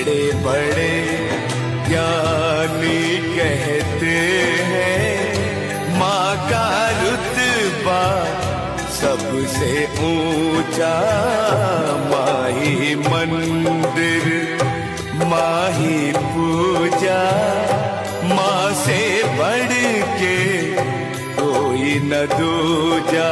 बड़े बड़े ज्ञानी कहते हैं माँ का रुतबा सबसे ऊंचा। माँ ही मंदिर, माँ ही पूजा, माँ से बढ़ के कोई न दूजा।